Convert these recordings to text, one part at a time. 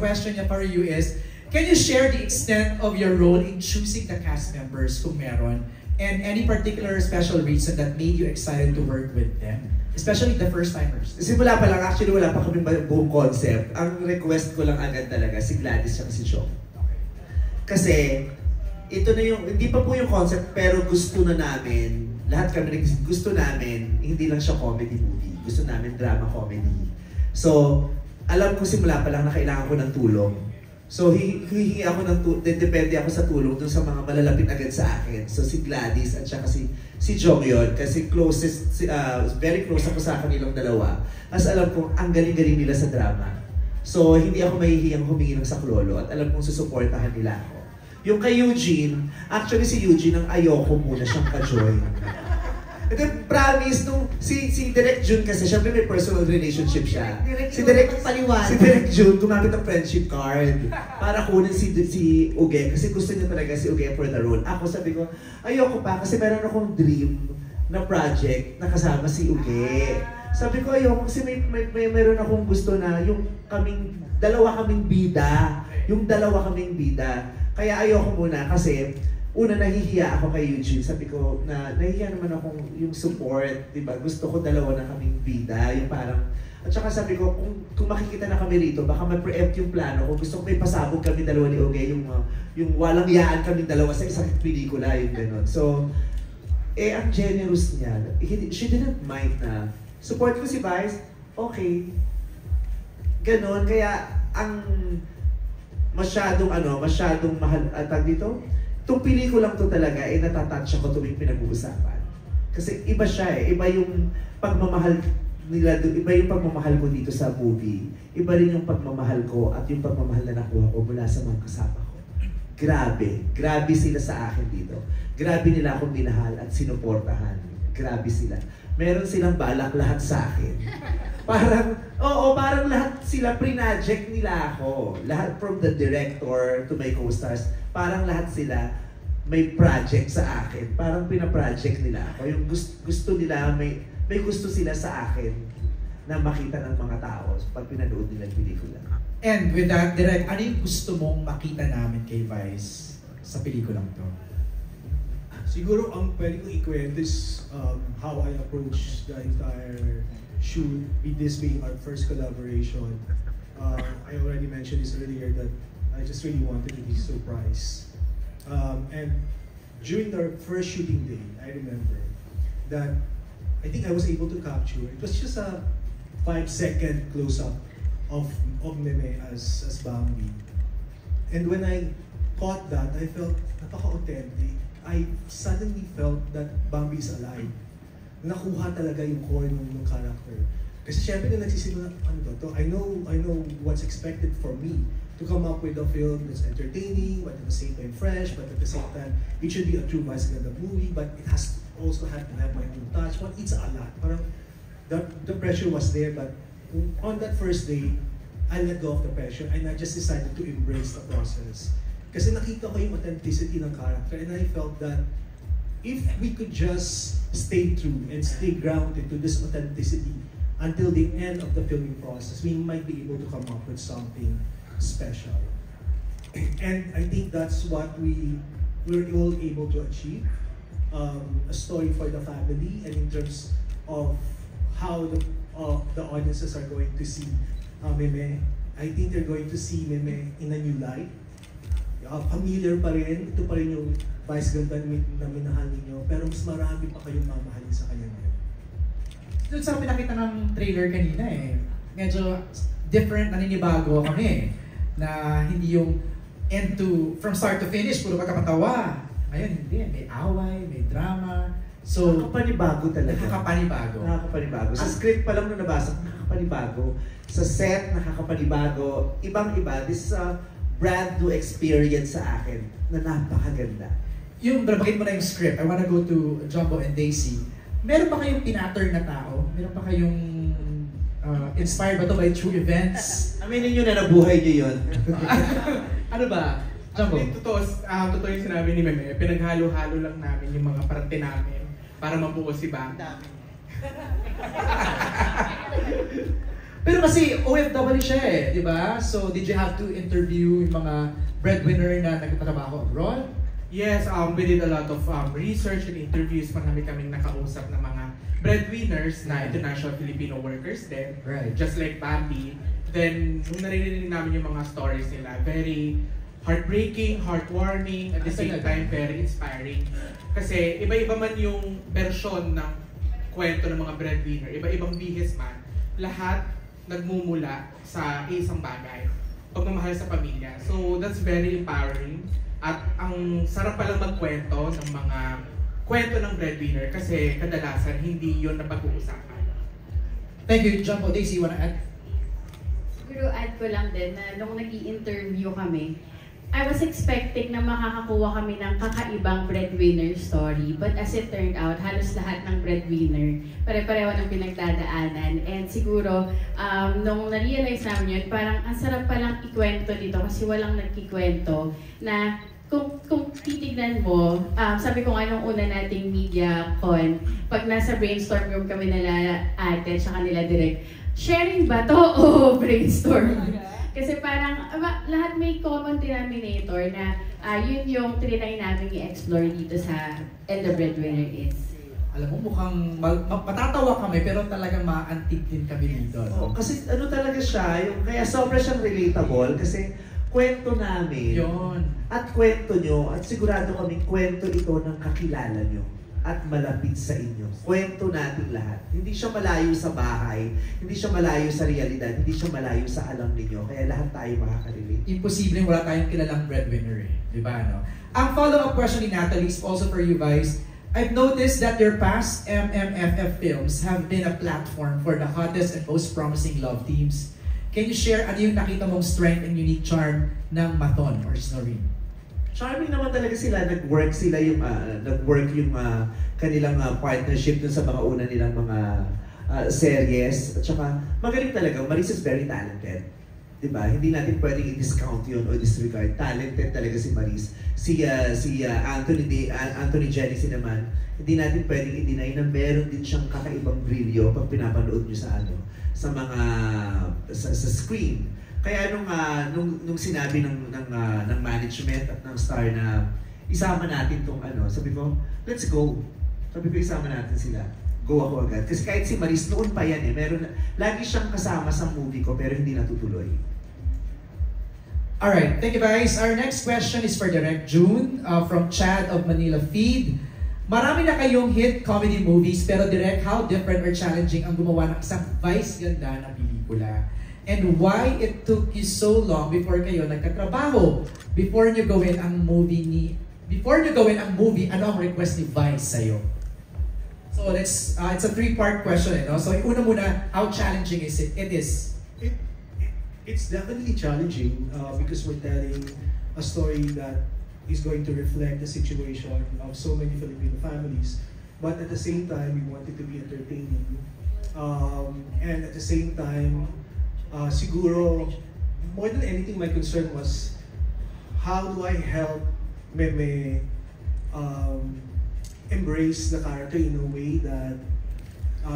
question niya for you is, can you share the extent of your role in choosing the cast members kung meron? And any particular special reason that made you excited to work with them? Especially the first-timers. Simula pa lang, actually wala pa kami buong concept. Ang request ko lang agad talaga, si Gladys at si Chong. Kasi, ito na yung, hindi pa po yung concept, pero gusto na namin, lahat kami gusto namin, hindi lang siya comedy movie. Gusto namin drama comedy. So, alam ko simula pa lang na kailangan ko ng tulong. So, hihingi ako ng tulong, depende ako sa tulong dun sa mga malalapit agad sa akin. So, si Gladys at saka si Jong yun. Kasi very close ako sa kanilang dalawa. As alam ko, ang galing-galing nila sa drama. So, hindi ako mahihiyang humingi ng saklolo at alam kong susuportahan nila ako. Yung kay Eugene, actually si Eugene ang ayoko muna siyang ka-join. Ito promise nung si Direk June kasi syempre may personal relationship siya. Si Direk June gumamit ng friendship card para kunin si Uge kasi gusto niya talaga si Uge for the role. Ako sabi ko, ayoko pa kasi meron akong dream na project na kasama si Uge. Sabi ko ayoko kasi meron akong gusto na yung dalawa kaming bida. Kaya ayoko muna kasi una, nahihiya ako kay Eugene. Sabi ko, nahihiya naman akong yung support, di ba? Gusto ko dalawa na kaming bida, yung parang... At saka sabi ko, kung makikita na kami rito, baka ma-preempt yung plano ko. Gusto ko may pasabog kami dalawa ni Oge, yung walang yaan kami dalawa sa isang pelikula, yung gano'n. So, ang generous niya. She didn't mind na, support ko si Vice, okay. Ganon, kaya ang masyadong mahal, tag dito, itong pelikulang to talaga, natatouch ako tuwing pinag-uusapan. Kasi iba siya iba yung pagmamahal nila, iba yung pagmamahal ko dito sa movie. Iba rin yung pagmamahal ko at yung pagmamahal na nakuha ko mula sa mga kasama ko. Grabe sila sa akin dito. Grabe nila akong minahal at sinuportahan. Grabe sila. Meron silang balak lahat sa akin. Parang lahat sila, pre-project nila ako. Lahat from the director to my co-stars, parang lahat sila may project sa akin. Parang pina-project nila ako. Yung gusto nila, may gusto sila sa akin na makita ng mga tao pag pinanood nila yung pelikula. And with that, Direk, ano yung gusto mong makita namin kay Vice sa pelikulang to? Siguro ang pwede kong ikwento is how I approach the entire shoot, this being our first collaboration. I already mentioned this earlier that I just really wanted to be surprised. And during our first shooting day, I remember that I think I was able to capture, it was just a 5-second close-up of Meme as Bambi. And when I caught that, I felt napaka-authentic. I suddenly felt that Bambi is alive. Nakuha talaga yung core ng character. Kasi syempre na nagsisimula, I know what's expected for me to come up with a film that's entertaining, but at the same time fresh, but at the same time, it should be a true Vice Ganda movie, but it has also had to have my own touch. But it's a lot. Parang the pressure was there, but on that first day, I let go of the pressure and I just decided to embrace the process. Kasi nakita ko yung authenticity ng character and I felt that if we could just stay true and stay grounded to this authenticity until the end of the filming process, we might be able to come up with something special. And I think that's what we were all able to achieve. A story for the family, and in terms of how the audiences are going to see Meme, I think they're going to see Meme in a new light. Familiar pa rin, ito pa rin yung Vice Ganda na minahal ninyo, pero mas marami pa kayong mamahalin sa kanya ngayon. Doon sa pinakita ng trailer kanina medyo different, naninibago kami na hindi yung from start to finish, puro pagkapatawa. Ngayon hindi, may away, may drama. So, nakakapanibago talaga. Nakakapanibago. Sa script pa lang na nabasa, nakakapanibago. Sa set, nakakapanibago. Ibang-iba. This is a brand new experience sa akin na napakaganda. Yung, bakit mo na yung script, I wanna go to Jumbo and Daisy. Meron pa kayong pinatter na tao? Meron pa kayong inspired ba to by true events? Aminin nyo na nabuhay nyo yun. Ano ba? Jumbo? Totoo yung sinabi ni Meme. Pinaghalo-halo lang namin yung mga parte namin para mabuo si Bang. Pero kasi OFW siya eh, di ba? So did you have to interview yung mga breadwinner na nagtatrabaho abroad? Yes, we did a lot of research and interviews. Marami kaming nakausap ng mga breadwinners na international Filipino workers din. Right. Just like Bambi. Then, nung naririnig namin yung mga stories nila, very heartbreaking, heartwarming, at the same time, very inspiring. Kasi iba-iba man yung version ng kwento ng mga breadwinner, iba-ibang bihis man, lahat nagmumula sa isang bagay, pagmamahal sa pamilya. So that's very empowering. At ang sarap palang magkwento ng mga kwento ng breadwinner kasi kadalasan hindi yun napag-uusapan. Thank you, John Paul. Daisy, you wanna add? Siguro add ko lang din na nung nag-i-interview kami, I was expecting na makakakuha kami ng kakaibang breadwinner story. But as it turned out, halos lahat ng breadwinner, pare-pareho ng pinagdadaanan. And siguro, nung na-realize namin yun, parang ang sarap palang ikwento dito kasi walang nagkikwento na kung titignan mo, sabi ko nga nung una nating media con, pag nasa brainstorm room kami nila ate, tsaka nila direct, sharing ba to o brainstorm? Kasi parang lahat may common denominator na yun yung trinay namin i-explore dito sa And the Breadwinner Is. Alam mo, mukhang matatawa kami pero talagang maantig din kami dito. Oh, kasi ano talaga siya, kaya sobra siyang relatable kasi kwento namin Yun. at kwento nyo at sigurado kaming kwento ito ng kakilala nyo at malapit sa inyo. Kwento natin lahat. Hindi siya malayo sa bahay, hindi siya malayo sa realidad, hindi siya malayo sa alam ninyo. Kaya lahat tayo makaka-relate. Imposible wala tayong kilalang breadwinner eh. Di ba, no? Ang follow-up question ni Natalie is also for you guys. I've noticed that your past MMFF films have been a platform for the hottest and most promising love teams. Can you share ano yung nakita mong strength and unique charm ng Maton or Snoreen? Charming naman talaga sila, nag-work yung kanilang partnership dun sa mga una nilang mga series. At saka magaling talaga, Maris is very talented. Diba? Hindi natin pwedeng i-discount yun o disregard. Talented talaga si Maris. Si Anthony Jelicy naman, hindi natin pwedeng i-deny na meron din siyang kakaibang brilyo pag pinapanood nyo sa screen. Kaya nung sinabi ng management at ng star na isama natin tong sabi ko, let's go. Sabi ko, isama natin sila. Go ako agad. Kasi kahit si Maris, noon pa yan lagi siyang kasama sa movie ko pero hindi natutuloy. Alright, thank you guys. Our next question is for Direct June from Chad of Manila Feed. Marami na kayong hit comedy movies pero Direct, how different or challenging ang gumawa ng isang vice ganda na pelikula? And why it took you so long before kayo nagkatrabaho? Before nyo gawin ang movie, ano ang request ni Vice sa'yo? So it's a three-part question, no? So yung una muna, how challenging is it? It is. It's definitely challenging because we're telling a story that is going to reflect the situation of so many Filipino families. But at the same time, we want it to be entertaining. And at the same time, siguro, more than anything, my concern was how do I help Meme embrace the character in a way that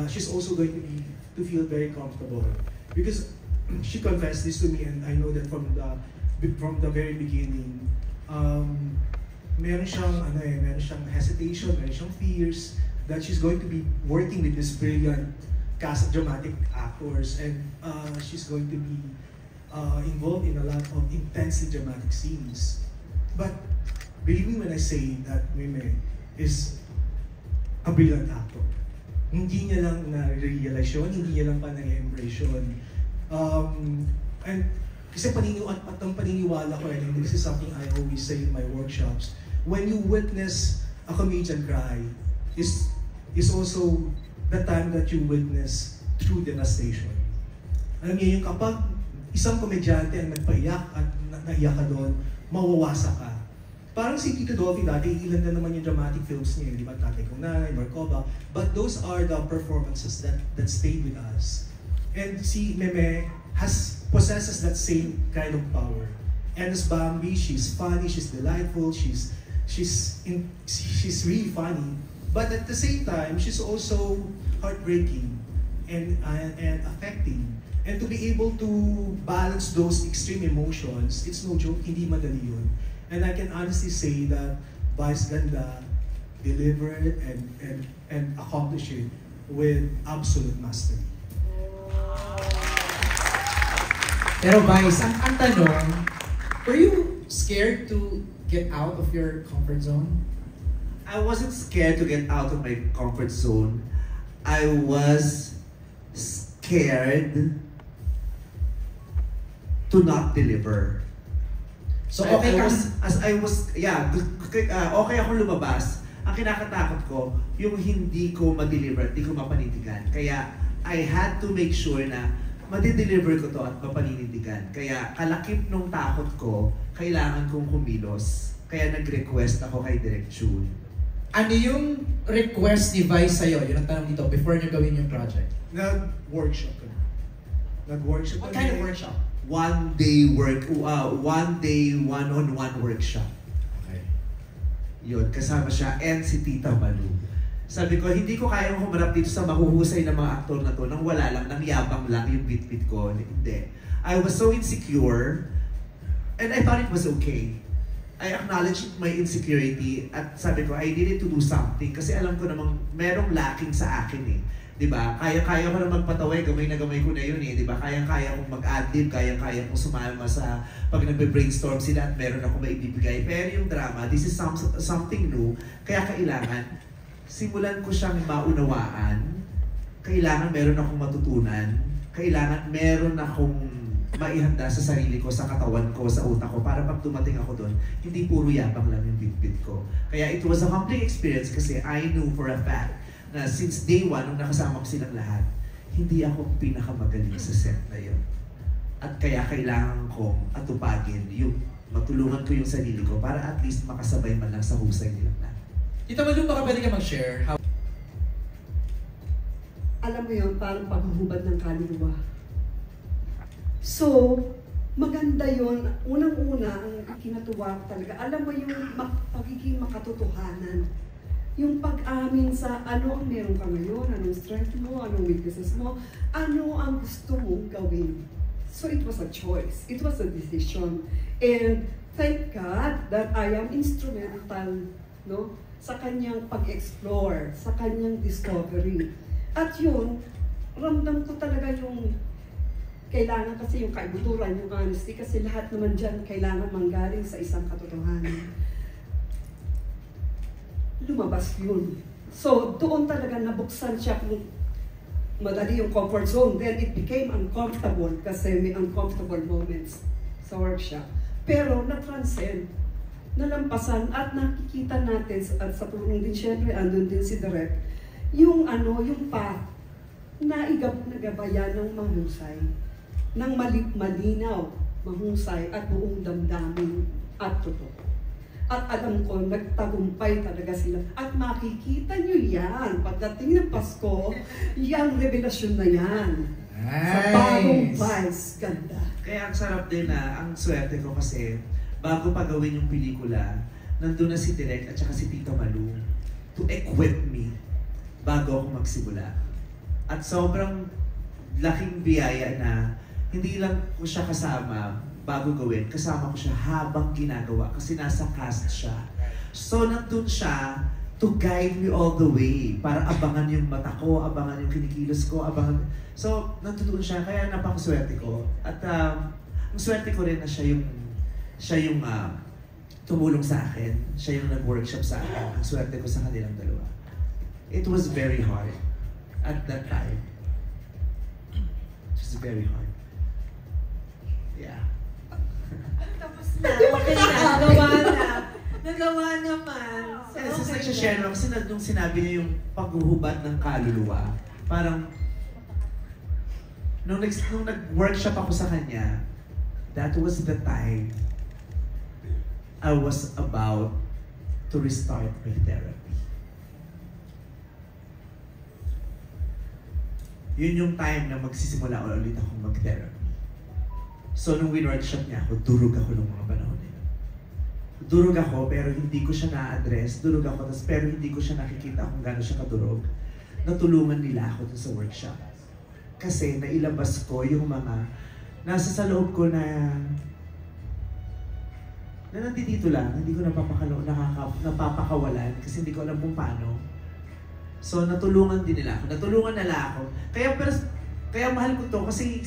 she's also going to feel very comfortable. Because she confessed this to me, and I know that from the very beginning, meron siyang hesitation, meron siyang fears that she's going to be working with this brilliant cast of dramatic actors, and she's going to be involved in a lot of intensely dramatic scenes. But believe me when I say that Meme is a brilliant actor. Hindi niya lang na-realize yun, hindi niya lang pa na-embrace yun. And kasi ang paniniwala ko, and this is something I always say in my workshops, when you witness a comedian cry, is also the time that you witness true devastation. Alam niyo, yung kapag isang komedyante ang nagpaiyak at naiyak ka doon, mawawasa ka. Parang si Tito Dolphy dati, ilan na naman yung dramatic films niya, di ba? Tatay Kong Nanay, Markova. But those are the performances that stayed with us. And si Meme possesses that same kind of power. And as Bambi, she's funny, she's delightful, she's really funny. But at the same time, she's also heartbreaking and affecting. And to be able to balance those extreme emotions, it's no joke, hindi madali yun. And I can honestly say that Vice Ganda delivered and accomplished it with absolute mastery. Pero Vice, ang tanong, were you scared to get out of your comfort zone? I wasn't scared to get out of my comfort zone. I was scared to not deliver. So okay ka? Okay akong lumabas. Ang kinakatakot ko, yung hindi ko ma-deliver, hindi ko mapanindigan. Kaya I had to make sure na ma-deliver ko to at mapanindigan. Kaya kalakip nung takot ko, kailangan kong kumilos. Kaya nag-request ako kay Direk June. Ano yung request ni Vice sa'yo? Yun ang tanong dito, before nyo gawin yung project. Nag-workshop ka. Nag-workshop What kind of workshop? One day, one-on-one workshop. Okay. Yun, kasama siya and si Tita Malu. Sabi ko, hindi ko kayang humarap dito sa mahuhusay ng mga aktor na to nang wala lang, nang yabang lang yung bit-bit ko. Hindi. I was so insecure and I thought it was okay. I acknowledged my insecurity at sabi ko, I needed to do something kasi alam ko namang merong lacking sa akin eh. Diba? Kaya ko na magpataway, gamay na gamay ko na yun eh. Diba? Kaya kong mag-adlib, kaya kong sumama sa pag nagbe-brainstorm sila at meron ako maibibigay. Pero yung drama, this is something new, kaya kailangan simulan ko siyang maunawaan, kailangan meron akong matutunan, kailangan meron akong maihanda sa sarili ko, sa katawan ko, sa utak ko, para pag dumating ako doon, hindi puro yabang lang yung bit-bit ko. Kaya it was a humbling experience kasi I knew for a fact na since day one, nung nakasama ko silang lahat, hindi ako pinakamagaling sa set na yun. At kaya kailangan kong atupagin yung matulungan ko yung sarili ko para at least makasabay man lang sa husay nilang lahat. Tita Malu, baka pwede ka mag-share? Alam mo yun, parang paghuhubad ng kaluluwa. So, maganda yun. Unang-una, ang kinatuwa ko talaga, alam mo yung pagiging makatotohanan. Yung pag-amin sa ano ang meron ka ngayon, anong strength mo, anong weaknesses mo, ano ang gusto mong gawin. So it was a choice. It was a decision. And thank God that I am instrumental, no, sa kanyang pag-explore, sa kanyang discovery. At yun, ramdam ko talaga yung kailangan kasi yung kaibuturan, yung honesty, kasi lahat naman dyan kailangan manggaling sa isang katotohanan. Lumabas yun. So, doon talaga nabuksan siya kung madali yung comfort zone. Then it became uncomfortable kasi may uncomfortable moments sa workshop. Pero na-transcend, nalampasan at nakikita natin at sa tulong din syempre, andun din si Direk, yung yung path na nagabayan ng mahusay, ng malinaw, mahusay at buong damdamin at totoo. At alam ko, nagtagumpay talaga sila. At makikita nyo yan. Pagdating ng Pasko, yung revelasyon na yan. Nice. Sa bagong Vice Ganda. Kaya ang sarap din na, ang swerte ko kasi, bago pa gawin yung pelikula, nandun na si Direk at saka si Tita Malu to equip me bago ako magsimula. At sobrang laking biyaya na hindi lang ko siya kasama bago gawin, kasama ko siya habang ginagawa kasi nasa cast siya. So nandun siya to guide me all the way para abangan yung mata ko, abangan yung kinikilos ko, abangan. So nandun siya, kaya napakaswerte ko. At ang swerte ko rin na siya yung tumulong sa akin, siya yung nag-workshop sa akin. Ang swerte ko sa kanilang dalawa. It was very hard at that time. It was very hard. Yeah. Tapos na, okay na, nagawa na. Nagawa naman. So, Kasi nagsashare lang, kasi nung sinabi niya yung paghuhubad ng kaluluwa, parang, nung nag-workshop ako sa kanya, that was the time I was about to restart my therapy. Yun yung time na magsisimula ulit akong mag-therapy. So nung win-workshop niya ako, durog ako nung mga panahon na yun. Durog ako pero hindi ko siya na-address. Durog ako pero hindi ko siya nakikita kung gaano siya kadurog. Natulungan nila ako dun sa workshop. kasi nailabas ko yung mga nasa sa loob ko na nandito lang, hindi ko napapakawalan kasi hindi ko alam kung paano. So natulungan din nila ako, natulungan nila ako. Kaya mahal ko to kasi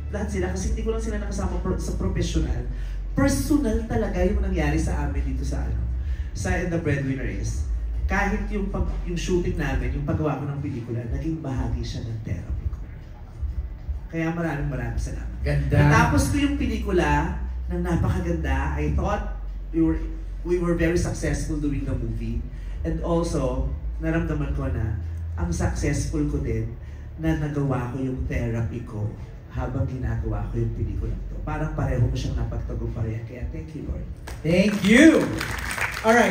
lahat sila, kasi hindi ko lang sila nakasama sa professional. Personal talaga yung nangyari sa amin dito sa And the Breadwinner Is. Kahit yung shooting namin, yung paggawa ko ng pelikula, naging bahagi siya ng therapy ko. Kaya maraming salamat. Ganda. Natapos ko yung pelikula na napakaganda. I thought we were very successful doing the movie. And also, naramdaman ko na ang successful ko din na nagawa ko yung therapy ko habang ginagawa ko yung pelikula to. Parang pareho mo siyang napagtagumpayan. Kaya thank you, Lord. Thank you! Alright.